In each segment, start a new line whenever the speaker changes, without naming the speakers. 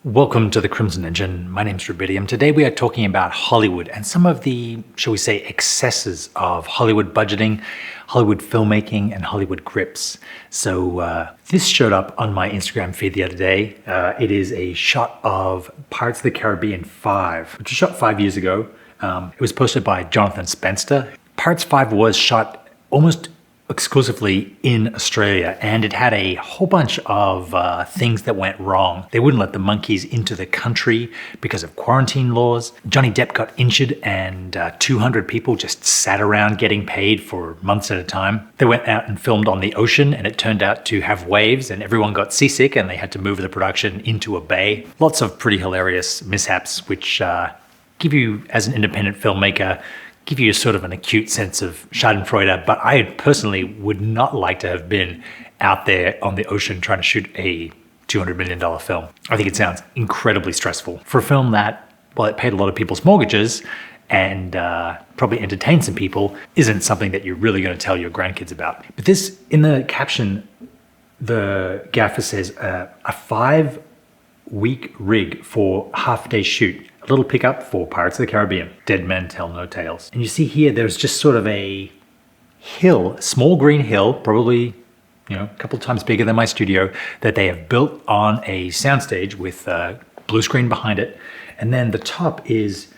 Welcome to the Crimson Engine. My name's 𝙎𝙖𝙄𝙄𝙇. Today we are talking about Hollywood and some of the, shall we say, excesses of Hollywood budgeting, Hollywood filmmaking, and Hollywood grips. So this showed up on my Instagram feed the other day. It is a shot of Pirates of the Caribbean 5, which was shot 5 years ago. It was posted by Jonathan Spencer. Pirates 5 was shot almost exclusively in Australia, and it had a whole bunch of things that went wrong. They wouldn't let the monkeys into the country because of quarantine laws. Johnny Depp got injured, and 200 people just sat around getting paid for months at a time. They went out and filmed on the ocean, and it turned out to have waves, and everyone got seasick, and they had to move the production into a bay. Lots of pretty hilarious mishaps, which give you, as an independent filmmaker, give you a sort of an acute sense of schadenfreude, but I personally would not like to have been out there on the ocean trying to shoot a $200 million film. I think it sounds incredibly stressful. For a film that, well, it paid a lot of people's mortgages and probably entertained some people, isn't something that you're really going to tell your grandkids about. But this, in the caption, the gaffer says, a 5-week rig for half-day shoot. Little pickup for Pirates of the Caribbean. Dead men tell no tales. And you see here, there's just sort of a hill, a small green hill, probably, a couple times bigger than my studio, that they have built on a soundstage with a blue screen behind it. And then the top is,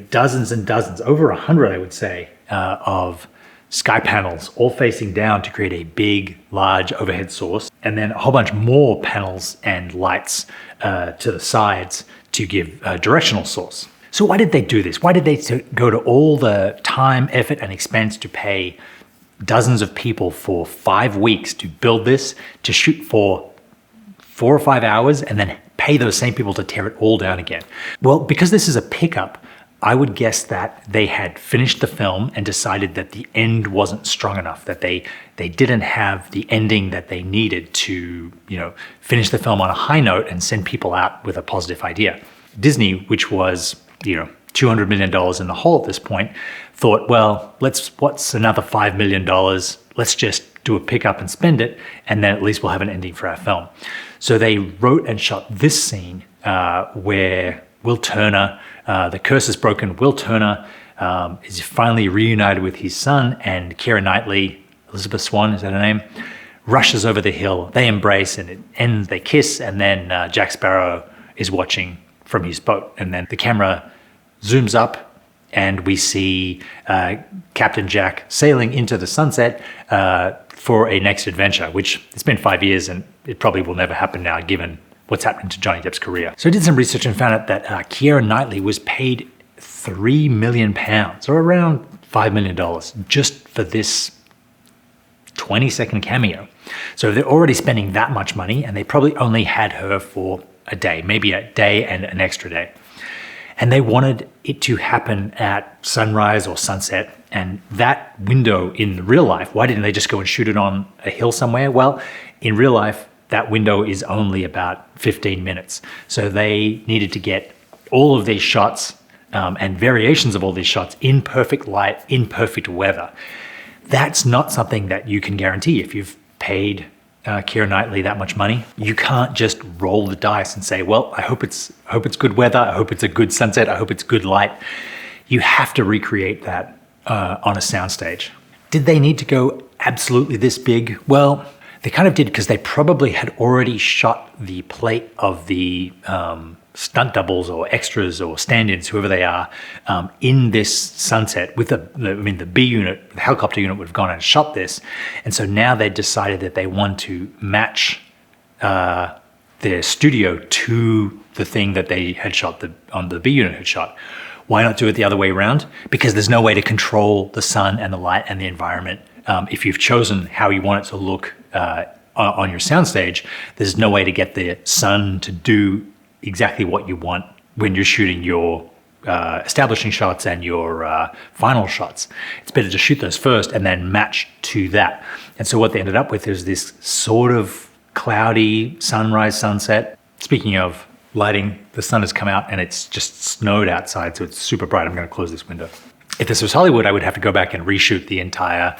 dozens and dozens, over 100, I would say, of sky panels, all facing down to create a big, large overhead source. And then a whole bunch more panels and lights to the sides to give a directional source. So why did they do this? Why did they go to all the time, effort, and expense to pay dozens of people for 5 weeks to build this, to shoot for 4 or 5 hours, and then pay those same people to tear it all down again? Well, because this is a pickup, I would guess that they had finished the film and decided that the end wasn't strong enough, that they didn't have the ending that they needed to, finish the film on a high note and send people out with a positive idea. Disney, which was, $200 million in the hole at this point, thought, well, what's another $5 million? Let's just do a pickup and spend it, and then at least we'll have an ending for our film. So they wrote and shot this scene where Will Turner, the curse is broken. Will Turner is finally reunited with his son, and Keira Knightley, Elizabeth Swann, is that her name, rushes over the hill. They embrace, and it ends, they kiss, and then Jack Sparrow is watching from his boat. And then the camera zooms up, and we see Captain Jack sailing into the sunset for a next adventure, which it's been 5 years, and it probably will never happen now, given what's happening to Johnny Depp's career. So I did some research and found out that Keira Knightley was paid £3 million, or around $5 million, just for this 20-second cameo. So they're already spending that much money, and they probably only had her for a day, maybe a day and an extra day. And they wanted it to happen at sunrise or sunset. And that window in real life, why didn't they just go and shoot it on a hill somewhere? Well, in real life, that window is only about 15 minutes. So they needed to get all of these shots and variations of all these shots in perfect light, in perfect weather. That's not something that you can guarantee. If you've paid Keira Knightley that much money, you can't just roll the dice and say, well, I hope it's good weather, I hope it's a good sunset, I hope it's good light. You have to recreate that on a soundstage. Did they need to go absolutely this big? Well, they kind of did, because they probably had already shot the plate of the stunt doubles or extras or stand-ins, whoever they are, in this sunset with the B unit, the helicopter unit would have gone and shot this. And so now they decided that they want to match their studio to the thing that they had shot, on the B unit had shot. Why not do it the other way around? Because there's no way to control the sun and the light and the environment. If you've chosen how you want it to look on your soundstage, there's no way to get the sun to do exactly what you want when you're shooting your establishing shots and your final shots. It's better to shoot those first and then match to that. And so what they ended up with is this sort of cloudy sunrise, sunset. Speaking of lighting, the sun has come out and it's just snowed outside, so it's super bright. I'm going to close this window. If this was Hollywood, I would have to go back and reshoot the entire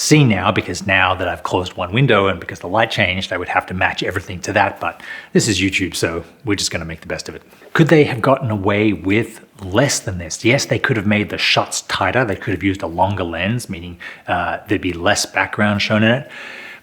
scene now, because now that I've closed one window and because the light changed, I would have to match everything to that. But this is YouTube, so we're just going to make the best of it. Could they have gotten away with less than this? Yes, they could have made the shots tighter. They could have used a longer lens, meaning there'd be less background shown in it.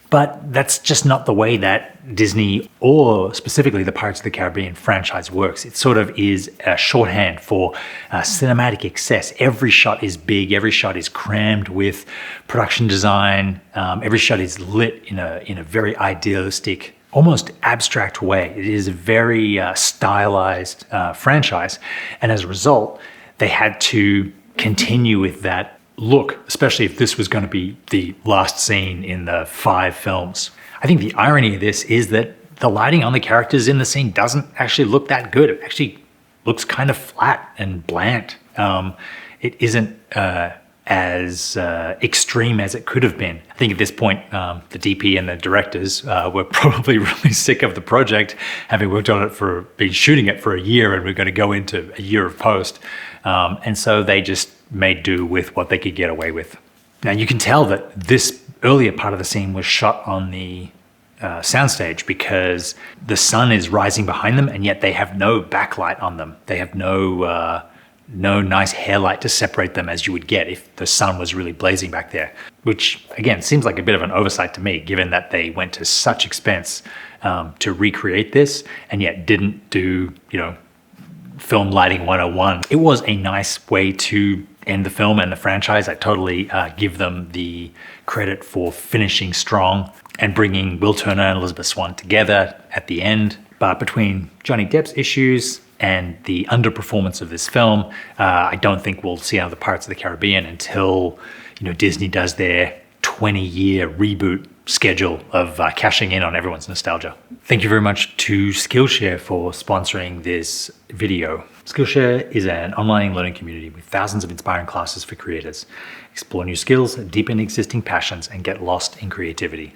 But that's just not the way that Disney, or specifically the Pirates of the Caribbean franchise, works. It sort of is a shorthand for cinematic excess. Every shot is big. Every shot is crammed with production design. Every shot is lit in a very idealistic, almost abstract way. It is a very stylized franchise. And as a result, they had to continue with that look, especially if this was going to be the last scene in the 5 films. I think the irony of this is that the lighting on the characters in the scene doesn't actually look that good. It actually looks kind of flat and bland. It isn't as extreme as it could have been. I think at this point, the DP and the directors were probably really sick of the project, having worked on it been shooting it for a year, and we're going to go into a year of post. And so they just made do with what they could get away with. Now you can tell that this earlier part of the scene was shot on the soundstage, because the sun is rising behind them, and yet they have no backlight on them. They have no nice hairlight to separate them, as you would get if the sun was really blazing back there, which again seems like a bit of an oversight to me, given that they went to such expense to recreate this and yet didn't do, film lighting 101. It was a nice way to end the film and the franchise. I totally give them the credit for finishing strong and bringing Will Turner and Elizabeth Swann together at the end. But between Johnny Depp's issues and the underperformance of this film, I don't think we'll see another Pirates of the Caribbean until Disney does their 20-year reboot schedule of cashing in on everyone's nostalgia. Thank you very much to Skillshare for sponsoring this video. Skillshare is an online learning community with thousands of inspiring classes for creators. Explore new skills, deepen existing passions, and get lost in creativity.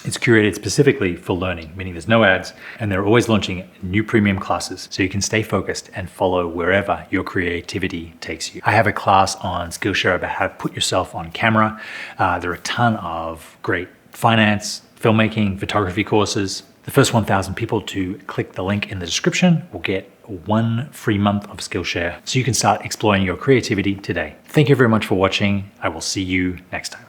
It's curated specifically for learning, meaning there's no ads, and they're always launching new premium classes so you can stay focused and follow wherever your creativity takes you. I have a class on Skillshare about how to put yourself on camera. There are a ton of great finance, filmmaking, photography courses. The first 1,000 people to click the link in the description will get 1 free month of Skillshare, so you can start exploring your creativity today. Thank you very much for watching. I will see you next time.